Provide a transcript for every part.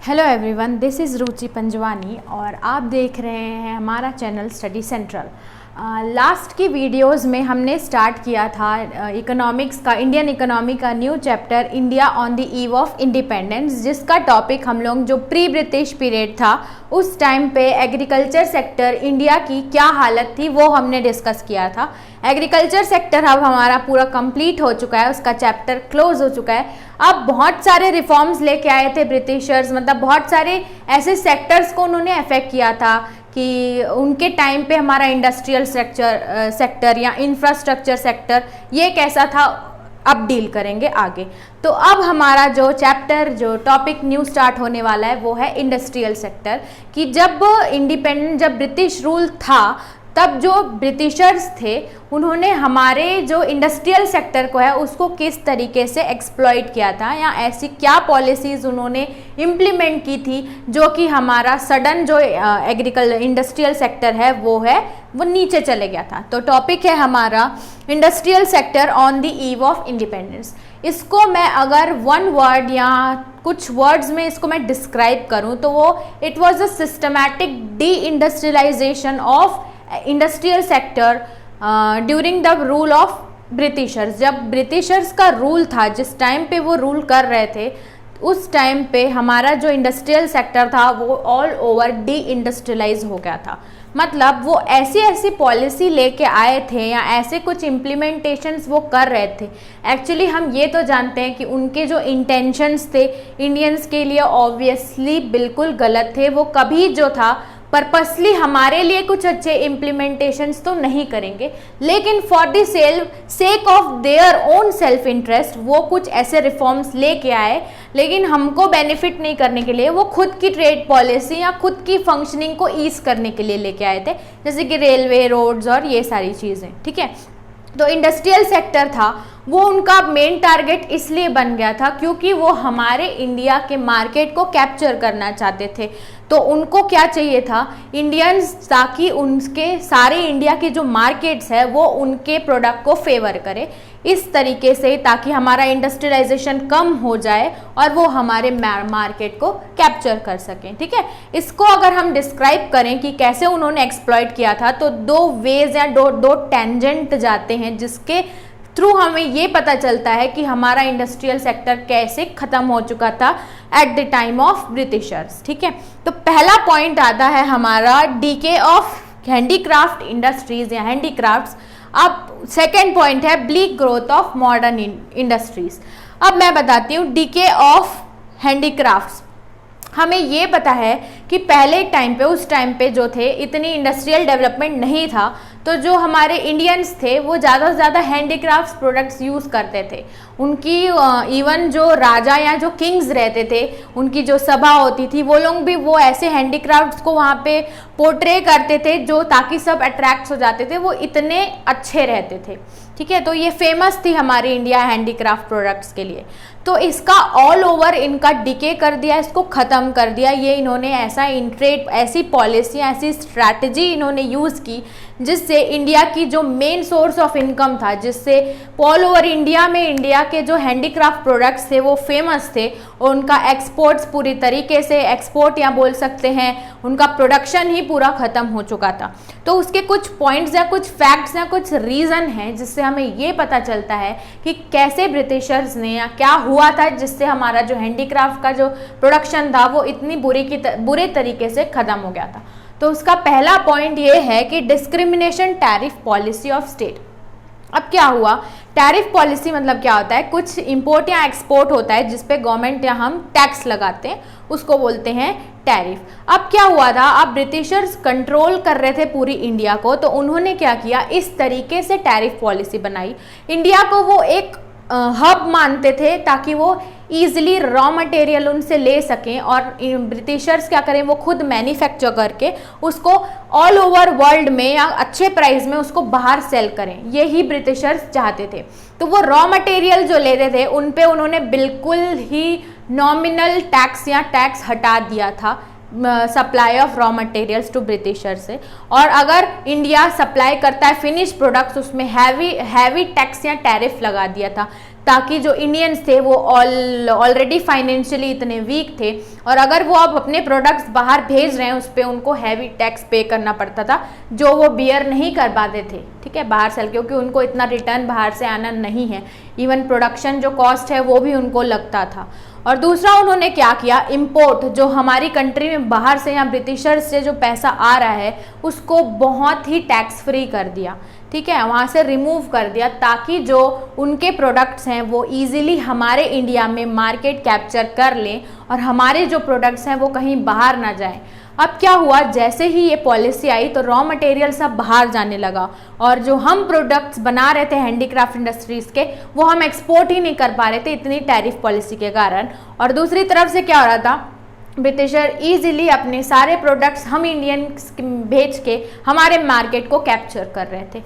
Hello everyone, this is रुचि पंजवानी और आप देख रहे हैं हमारा चैनल स्टडी सेंट्रल। लास्ट की वीडियोस में हमने स्टार्ट किया था इकोनॉमिक्स का, इंडियन इकोनॉमी का new chapter India on the eve of independence, जिसका टॉपिक हम लोग जो प्री ब्रिटिश पीरियड था उस टाइम पे एग्रीकल्चर सेक्टर इंडिया की क्या हालत थी वो हमने डिस्कस किया था। एग्रीकल्चर सेक्टर अब हमारा पूरा कंप्लीट हो चुका है, उसका चैप्टर क्लोज हो चुका है। अब बहुत सारे रिफॉर्म्स लेके आए थे ब्रिटिशर्स, मतलब बहुत सारे ऐसे सेक्टर्स को उन्होंने अफेक्ट किया था कि उनके टाइम पे हमारा इंडस्ट्रियल सेक्टर या इंफ्रास्ट्रक्चर सेक्टर ये कैसा था, अब डील करेंगे आगे। तो अब हमारा जो चैप्टर, जो टॉपिक न्यू स्टार्ट होने वाला है वो है इंडस्ट्रियल सेक्टर। कि जब ब्रिटिश रूल था तब जो ब्रिटिशर्स थे उन्होंने हमारे जो इंडस्ट्रियल सेक्टर को है उसको किस तरीके से एक्सप्लॉइट किया था, या ऐसी क्या पॉलिसीज़ उन्होंने इम्प्लीमेंट की थी जो कि हमारा सडन जो इंडस्ट्रियल सेक्टर है वो नीचे चले गया था। तो टॉपिक है हमारा industrial sector on the eve of independence. इसको मैं अगर वन वर्ड या कुछ वर्ड्स में इसको मैं डिस्क्राइब करूं तो वो it was a systematic deindustrialization of industrial sector during the rule of Britishers. जब ब्रिटिशर्स का रूल था, जिस टाइम पे वो रूल कर रहे थे, उस टाइम पे हमारा जो इंडस्ट्रियल सेक्टर था वो ऑल ओवर डी इंडस्ट्रियलाइज हो गया था। मतलब वो ऐसी पॉलिसी लेके आए थे या ऐसे कुछ इम्प्लीमेंटेशंस वो कर रहे थे। एक्चुअली हम ये तो जानते हैं कि उनके जो इंटेंशंस थे इंडियंस के लिए ऑब्वियसली बिल्कुल गलत थे। वो कभी जो था पर्पसली हमारे लिए कुछ अच्छे इम्प्लीमेंटेशंस तो नहीं करेंगे, लेकिन for the sake of their own self interest वो कुछ ऐसे रिफॉर्म्स लेके आए, लेकिन हमको बेनिफिट नहीं करने के लिए। वो खुद की ट्रेड पॉलिसी या खुद की फंक्शनिंग को ईज करने के लिए लेके आए थे, जैसे कि रेलवे, रोड्स और ये सारी चीज़ें। ठीक है, तो इंडस्ट्रियल सेक्टर था वो उनका मेन टारगेट इसलिए बन गया था क्योंकि वो हमारे इंडिया के मार्केट को कैप्चर करना चाहते थे। तो उनको क्या चाहिए था, इंडियंस, ताकि उनके सारे इंडिया के जो मार्केट्स है वो उनके प्रोडक्ट को फेवर करे इस तरीके से, ताकि हमारा इंडस्ट्रियलाइजेशन कम हो जाए और वो हमारे मार्केट को कैप्चर कर सकें। ठीक है, इसको अगर हम डिस्क्राइब करें कि कैसे उन्होंने एक्सप्लॉइट किया था तो दो वेज या दो टेंजेंट जाते हैं, जिसके थ्रू हमें ये पता चलता है कि हमारा इंडस्ट्रियल सेक्टर कैसे ख़त्म हो चुका था at the time of Britishers. ठीक है, तो पहला पॉइंट आता है हमारा डीके ऑफ हैंडीक्राफ्ट इंडस्ट्रीज या हैंडीक्राफ्ट्स। अब सेकेंड पॉइंट है bleak growth of modern industries. अब मैं बताती हूँ डीके ऑफ हैंडीक्राफ्ट्स। हमें ये पता है कि पहले टाइम पे, उस टाइम पे जो थे, इतनी इंडस्ट्रियल डेवलपमेंट नहीं था, तो जो हमारे इंडियंस थे वो ज़्यादा से ज़्यादा हैंडीक्राफ्ट्स प्रोडक्ट्स यूज़ करते थे। उनकी इवन जो राजा या जो किंग्स रहते थे, उनकी जो सभा होती थी, वो लोग भी वो ऐसे हैंडीक्राफ्ट्स को वहाँ पे पोर्ट्रे करते थे जो, ताकि सब अट्रैक्ट हो जाते थे, वो इतने अच्छे रहते थे। ठीक है, तो ये फेमस थी हमारी इंडिया हैंडीक्राफ्ट प्रोडक्ट्स के लिए। तो इसका ऑल ओवर इनका डिके कर दिया, इसको ख़त्म कर दिया। ये इन्होंने ऐसी पॉलिसी, ऐसी स्ट्रैटेजी इन्होंने यूज़ की जिससे इंडिया की जो मेन सोर्स ऑफ इनकम था, जिससे ऑल ओवर इंडिया में इंडिया के जो हैंडीक्राफ्ट प्रोडक्ट्स थे वो फेमस थे, और उनका एक्सपोर्ट्स पूरी तरीके से एक्सपोर्ट या बोल सकते हैं उनका प्रोडक्शन ही पूरा ख़त्म हो चुका था। तो उसके कुछ पॉइंट्स या कुछ फैक्ट्स या कुछ रीज़न हैं जिससे हमें ये पता चलता है कि कैसे ब्रिटिशर्स ने, या क्या हुआ था जिससे हमारा जो हैंडीक्राफ्ट का जो प्रोडक्शन था वो इतनी बुरे तरीके से ख़त्म हो गया था। तो उसका पहला पॉइंट ये है कि discrimination tariff policy of state. अब क्या हुआ, टैरिफ पॉलिसी मतलब क्या होता है, कुछ इंपोर्ट या एक्सपोर्ट होता है जिस पे गवर्नमेंट या हम टैक्स लगाते हैं, उसको बोलते हैं टैरिफ। अब क्या हुआ था, अब ब्रिटिशर्स कंट्रोल कर रहे थे पूरी इंडिया को, तो उन्होंने क्या किया, इस तरीके से टैरिफ पॉलिसी बनाई। इंडिया को वो एक हब मानते थे ताकि वो ईजिली रॉ मटेरियल उनसे ले सकें, और ब्रिटिशर्स क्या करें, वो खुद मैन्युफैक्चर करके उसको ऑल ओवर वर्ल्ड में या अच्छे प्राइस में उसको बाहर सेल करें। यही ब्रिटिशर्स चाहते थे। तो वो रॉ मटेरियल जो लेते थे उन पे उन्होंने बिल्कुल ही नॉमिनल टैक्स या टैक्स हटा दिया था supply of raw materials to Britisher से। और अगर इंडिया सप्लाई करता है फिनिश प्रोडक्ट्स, उसमें हैवी टैक्स या टैरिफ लगा दिया था, ताकि जो इंडियंस थे वो ऑलरेडी फाइनेंशियली इतने वीक थे, और अगर वो अब अपने प्रोडक्ट्स बाहर भेज रहे हैं उस पर उनको हैवी टैक्स पे करना पड़ता था जो वो बियर नहीं कर पाते थे, ठीक है, बाहर सेल, क्योंकि उनको इतना रिटर्न बाहर से आना नहीं है। इवन प्रोडक्शन जो कॉस्ट है वो भी उनको लगता था। और दूसरा उन्होंने क्या किया, इंपोर्ट जो हमारी कंट्री में बाहर से या ब्रिटिशर्स से जो पैसा आ रहा है उसको बहुत ही टैक्स फ्री कर दिया, ठीक है, वहाँ से रिमूव कर दिया, ताकि जो उनके प्रोडक्ट्स हैं वो इजीली हमारे इंडिया में मार्केट कैप्चर कर लें और हमारे जो प्रोडक्ट्स हैं वो कहीं बाहर ना जाएं। अब क्या हुआ, जैसे ही ये पॉलिसी आई तो रॉ मटेरियल सब बाहर जाने लगा, और जो हम प्रोडक्ट्स बना रहे थे हैंडीक्राफ्ट इंडस्ट्रीज़ के वो हम एक्सपोर्ट ही नहीं कर पा रहे थे इतनी टैरिफ पॉलिसी के कारण। और दूसरी तरफ से क्या हो रहा था, ब्रिटिशर इजीली अपने सारे प्रोडक्ट्स हम इंडियंस भेज के हमारे मार्केट को कैप्चर कर रहे थे।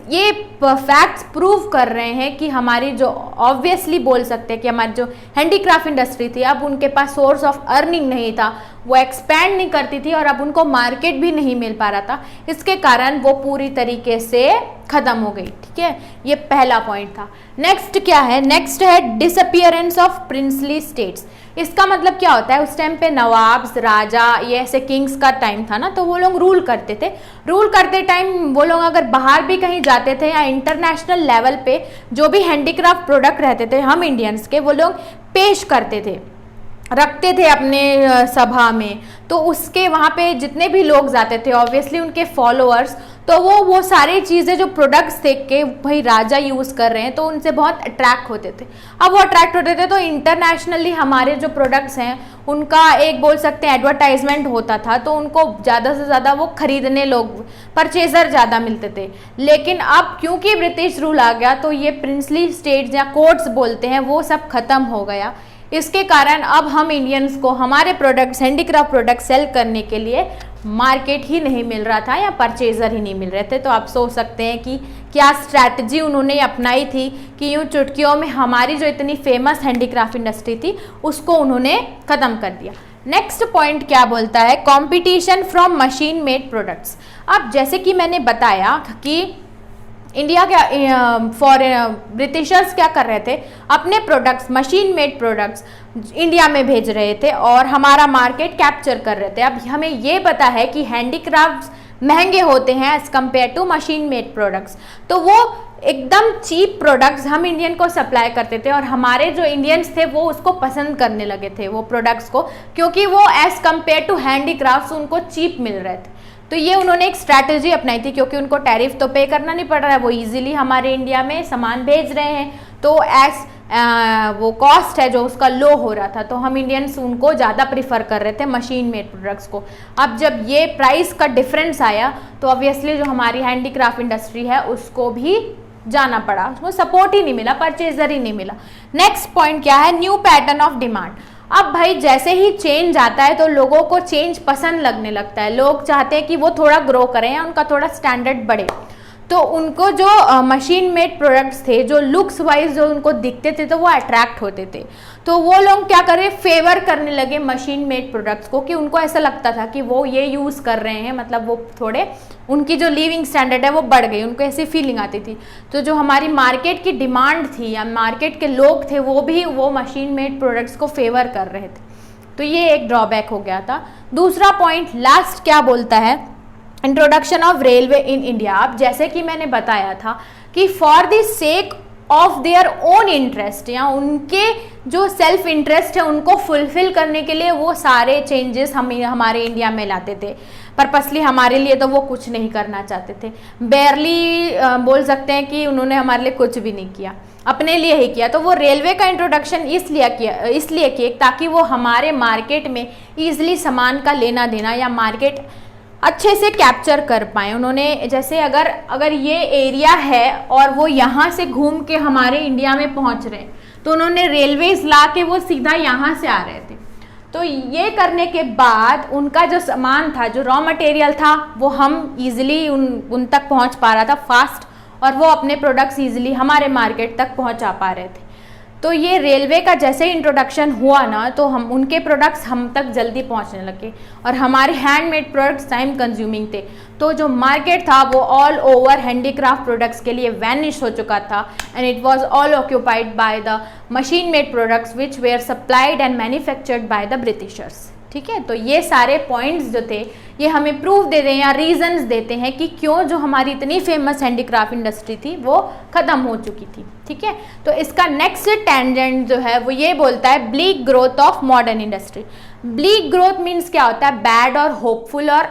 ये फैक्ट्स प्रूव कर रहे हैं कि हमारी जो ऑब्वियसली बोल सकते हैं कि हमारी जो हैंडीक्राफ्ट इंडस्ट्री थी अब उनके पास सोर्स ऑफ अर्निंग नहीं था, वो एक्सपैंड नहीं करती थी और अब उनको मार्केट भी नहीं मिल पा रहा था, इसके कारण वो पूरी तरीके से ख़त्म हो गई, ठीक है, ये पहला पॉइंट था। नेक्स्ट क्या है, नेक्स्ट है डिसअपियरेंस ऑफ प्रिंसली स्टेट्स। इसका मतलब क्या होता है, उस टाइम पे नवाब्स, राजा, ये ऐसे किंग्स का टाइम था ना, तो वो लोग रूल करते थे। रूल करते टाइम वो लोग अगर बाहर भी कहीं जाते थे या इंटरनेशनल लेवल पे जो भी हैंडीक्राफ्ट प्रोडक्ट रहते थे हम इंडियंस के, वो लोग पेश करते थे, रखते थे अपने सभा में, तो उसके वहाँ पे जितने भी लोग जाते थे ऑब्वियसली उनके फॉलोअर्स, तो वो सारी चीज़ें जो प्रोडक्ट्स देख के भाई राजा यूज़ कर रहे हैं तो उनसे बहुत अट्रैक्ट होते थे। अब वो अट्रैक्ट होते थे तो इंटरनेशनली हमारे जो प्रोडक्ट्स हैं उनका एक बोल सकते हैं एडवर्टाइजमेंट होता था, तो उनको ज़्यादा से ज़्यादा वो खरीदने लोग, परचेजर ज़्यादा मिलते थे। लेकिन अब क्योंकि ब्रिटिश रूल आ गया तो ये प्रिंसली स्टेट्स या कोर्ट्स बोलते हैं वो सब खत्म हो गया। इसके कारण अब हम इंडियंस को हमारे प्रोडक्ट्स, हैंडीक्राफ्ट प्रोडक्ट सेल करने के लिए मार्केट ही नहीं मिल रहा था या परचेज़र ही नहीं मिल रहे थे। तो आप सोच सकते हैं कि क्या स्ट्रैटेजी उन्होंने अपनाई थी कि यूँ चुटकियों में हमारी जो इतनी फेमस हैंडीक्राफ्ट इंडस्ट्री थी उसको उन्होंने ख़त्म कर दिया। नेक्स्ट पॉइंट क्या बोलता है, competition from machine made products. अब जैसे कि मैंने बताया कि इंडिया क्या ब्रिटिशर्स क्या कर रहे थे, अपने products, machine made products India में भेज रहे थे और हमारा मार्केट कैप्चर कर रहे थे। अब हमें ये पता है कि हैंडीक्राफ्ट्स महंगे होते हैं as compare to machine made products, तो वो एकदम चीप प्रोडक्ट्स हम इंडियन को सप्लाई करते थे और हमारे जो इंडियंस थे वो उसको पसंद करने लगे थे वो प्रोडक्ट्स को, क्योंकि वो एज़ कम्पेयर टू हैंडीक्राफ्ट्स उनको चीप मिल रहे थे। तो ये उन्होंने एक स्ट्रैटेजी अपनाई थी, क्योंकि उनको टैरिफ तो पे करना नहीं पड़ रहा है, वो इजीली हमारे इंडिया में सामान भेज रहे हैं, तो वो कॉस्ट है जो उसका लो हो रहा था, तो हम इंडियंस उनको ज़्यादा प्रीफर कर रहे थे मशीन मेड प्रोडक्ट्स को। अब जब ये प्राइस का डिफरेंस आया तो ऑब्वियसली जो हमारी हैंडीक्राफ्ट इंडस्ट्री है उसको भी जाना पड़ा, उसको सपोर्ट ही नहीं मिला, परचेजर ही नहीं मिला। नेक्स्ट पॉइंट क्या है, न्यू पैटर्न ऑफ डिमांड। अब भाई जैसे ही चेंज आता है तो लोगों को चेंज पसंद लगने लगता है, लोग चाहते हैं कि वो थोड़ा ग्रो करें या उनका थोड़ा स्टैंडर्ड बढ़े, तो उनको जो मशीन मेड प्रोडक्ट्स थे जो लुक्स वाइज जो उनको दिखते थे तो वो अट्रैक्ट होते थे, तो वो लोग क्या करें, फेवर करने लगे मशीन मेड प्रोडक्ट्स को, कि उनको ऐसा लगता था कि वो ये यूज़ कर रहे हैं, मतलब वो थोड़े उनकी जो लिविंग स्टैंडर्ड है वो बढ़ गई, उनको ऐसी फीलिंग आती थी। तो जो हमारी मार्केट की डिमांड थी या मार्केट के लोग थे वो भी वो मशीन मेड प्रोडक्ट्स को फेवर कर रहे थे, तो ये एक ड्रॉबैक हो गया था। दूसरा पॉइंट लास्ट क्या बोलता है, introduction of railway in India. अब जैसे कि मैंने बताया था कि for the sake of their own interest या उनके जो सेल्फ इंटरेस्ट है उनको फुलफिल करने के लिए वो सारे चेंजेस हम हमारे इंडिया में लाते थे, पर्पसली हमारे लिए तो वो कुछ नहीं करना चाहते थे, बेयरली बोल सकते हैं कि उन्होंने हमारे लिए कुछ भी नहीं किया, अपने लिए ही किया। तो वो रेलवे का इंट्रोडक्शन इसलिए किया ताकि वो हमारे मार्केट में ईजिली सामान का लेना देना या मार्केट अच्छे से कैप्चर कर पाए। उन्होंने जैसे अगर ये एरिया है और वो यहाँ से घूम के हमारे इंडिया में पहुँच रहे हैं तो उन्होंने रेलवेज ला के वो सीधा यहाँ से आ रहे थे, तो ये करने के बाद उनका जो सामान था, जो रॉ मटेरियल था, वो हम ईजिली उन तक पहुँच पा रहा था फास्ट, और वो अपने प्रोडक्ट्स ईजिली हमारे मार्केट तक पहुँचा पा रहे थे। तो ये रेलवे का जैसे ही इंट्रोडक्शन हुआ ना, तो हम उनके प्रोडक्ट्स हम तक जल्दी पहुंचने लगे और हमारे हैंडमेड प्रोडक्ट्स टाइम कंज्यूमिंग थे। तो जो मार्केट था वो ऑल ओवर हैंडीक्राफ्ट प्रोडक्ट्स के लिए वैनिश हो चुका था and it was all occupied by the machine made products which were supplied and manufactured by the Britishers. ठीक है, तो ये सारे पॉइंट्स जो थे ये हमें प्रूव दे रहे हैं या रीजंस देते हैं कि क्यों जो हमारी इतनी फेमस हैंडीक्राफ्ट इंडस्ट्री थी वो खत्म हो चुकी थी। ठीक है, तो इसका नेक्स्ट टेंजेंट जो है वो ये बोलता है bleak growth of modern industry. Bleak growth means क्या होता है? बैड और होपफुल और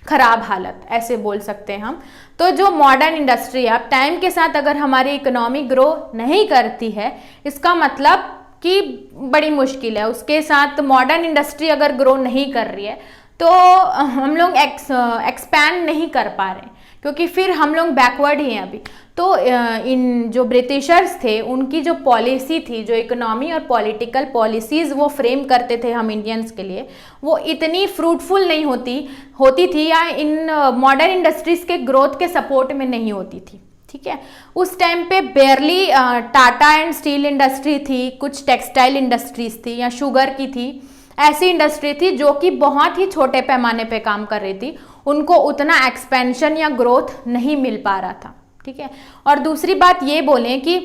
खराब हालत, ऐसे बोल सकते हैं हम। तो जो मॉडर्न इंडस्ट्री है, अब टाइम के साथ अगर हमारी इकोनॉमी ग्रो नहीं करती है, इसका मतलब कि बड़ी मुश्किल है। उसके साथ मॉडर्न इंडस्ट्री अगर ग्रो नहीं कर रही है तो हम लोग एक्सपैंड नहीं कर पा रहे हैं, क्योंकि फिर हम लोग बैकवर्ड ही हैं अभी। तो इन जो ब्रिटिशर्स थे उनकी जो पॉलिसी थी, जो इकोनॉमी और पॉलिटिकल पॉलिसीज़ वो फ्रेम करते थे हम इंडियंस के लिए, वो इतनी फ्रूटफुल नहीं होती थी या इन मॉडर्न इंडस्ट्रीज के ग्रोथ के सपोर्ट में नहीं होती थी। ठीक है, उस टाइम पे बेयरली टाटा एंड स्टील इंडस्ट्री थी, कुछ टेक्सटाइल इंडस्ट्रीज थी या शुगर की थी, ऐसी इंडस्ट्री थी जो कि बहुत ही छोटे पैमाने पे काम कर रही थी। उनको उतना एक्सपेंशन या ग्रोथ नहीं मिल पा रहा था। ठीक है, और दूसरी बात ये बोलें कि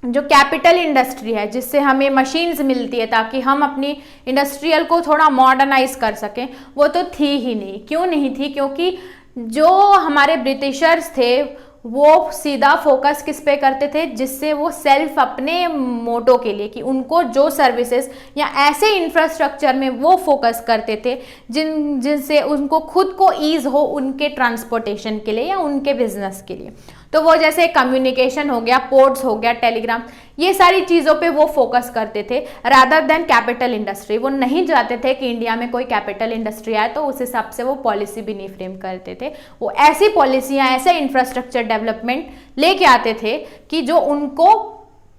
जो कैपिटल इंडस्ट्री है जिससे हमें मशीन्स मिलती है ताकि हम अपनी इंडस्ट्रियल को थोड़ा मॉडर्नाइज कर सकें, वो तो थी ही नहीं। क्यों नहीं थी? क्योंकि जो हमारे ब्रिटिशर्स थे वो सीधा फोकस किस पे करते थे, जिससे वो सेल्फ अपने मोटो के लिए कि उनको जो सर्विसेज या ऐसे इंफ्रास्ट्रक्चर में वो फोकस करते थे जिनसे उनको खुद को ईज हो उनके ट्रांसपोर्टेशन के लिए या उनके बिजनेस के लिए। तो वो जैसे कम्युनिकेशन हो गया, पोर्ट्स हो गया, टेलीग्राम, ये सारी चीज़ों पे वो फोकस करते थे रादर देन कैपिटल इंडस्ट्री। वो नहीं चाहते थे कि इंडिया में कोई कैपिटल इंडस्ट्री आए, तो उस हिसाब से वो पॉलिसी भी नहीं फ्रेम करते थे। वो ऐसी पॉलिसियाँ, ऐसे इंफ्रास्ट्रक्चर डेवलपमेंट लेके आते थे कि जो उनको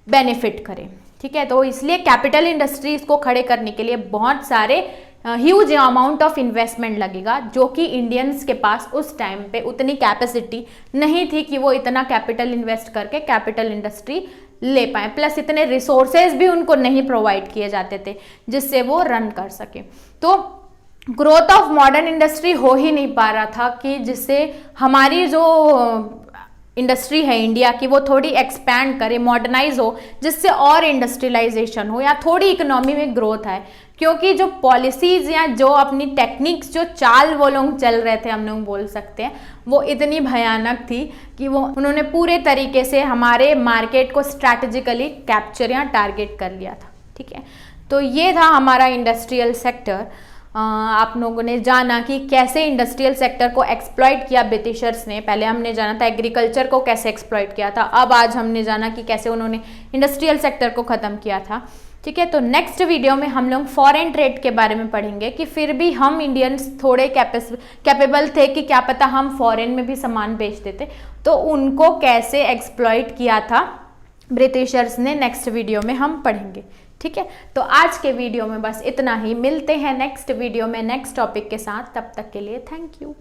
बेनिफिट करे। ठीक है, तो इसलिए कैपिटल इंडस्ट्रीज को खड़े करने के लिए बहुत सारे ह्यूज अमाउंट ऑफ इन्वेस्टमेंट लगेगा, जो कि इंडियंस के पास उस टाइम पे उतनी कैपेसिटी नहीं थी कि वो इतना कैपिटल इन्वेस्ट करके कैपिटल इंडस्ट्री ले पाए। प्लस इतने रिसोर्सेज भी उनको नहीं प्रोवाइड किए जाते थे जिससे वो रन कर सके। तो ग्रोथ ऑफ मॉडर्न इंडस्ट्री हो ही नहीं पा रहा था कि जिससे हमारी जो इंडस्ट्री है इंडिया की वो थोड़ी एक्सपैंड करे, मॉडर्नाइज हो, जिससे और इंडस्ट्रियलाइजेशन हो या थोड़ी इकोनॉमी में ग्रोथ आए। क्योंकि जो पॉलिसीज या जो अपनी टेक्निक्स, जो चाल वो लोग चल रहे थे, हम लोग बोल सकते हैं, वो इतनी भयानक थी कि वो उन्होंने पूरे तरीके से हमारे मार्केट को स्ट्रैटेजिकली कैप्चर या टारगेट कर लिया था। ठीक है, तो ये था हमारा इंडस्ट्रियल सेक्टर। आप लोगों ने जाना कि कैसे इंडस्ट्रियल सेक्टर को एक्सप्लॉइट किया ब्रिटिशर्स ने। पहले हमने जाना था एग्रीकल्चर को कैसे एक्सप्लॉइट किया था, अब आज हमने जाना कि कैसे उन्होंने इंडस्ट्रियल सेक्टर को ख़त्म किया था। ठीक है, तो नेक्स्ट वीडियो में हम लोग फॉरेन ट्रेड के बारे में पढ़ेंगे कि फिर भी हम इंडियंस थोड़े कैपेबल थे कि क्या पता हम फॉरेन में भी सामान बेच देते, तो उनको कैसे एक्सप्लॉइट किया था ब्रिटिशर्स ने, नेक्स्ट वीडियो में हम पढ़ेंगे। ठीक है, तो आज के वीडियो में बस इतना ही। मिलते हैं नेक्स्ट वीडियो में नेक्स्ट टॉपिक के साथ। तब तक के लिए थैंक यू।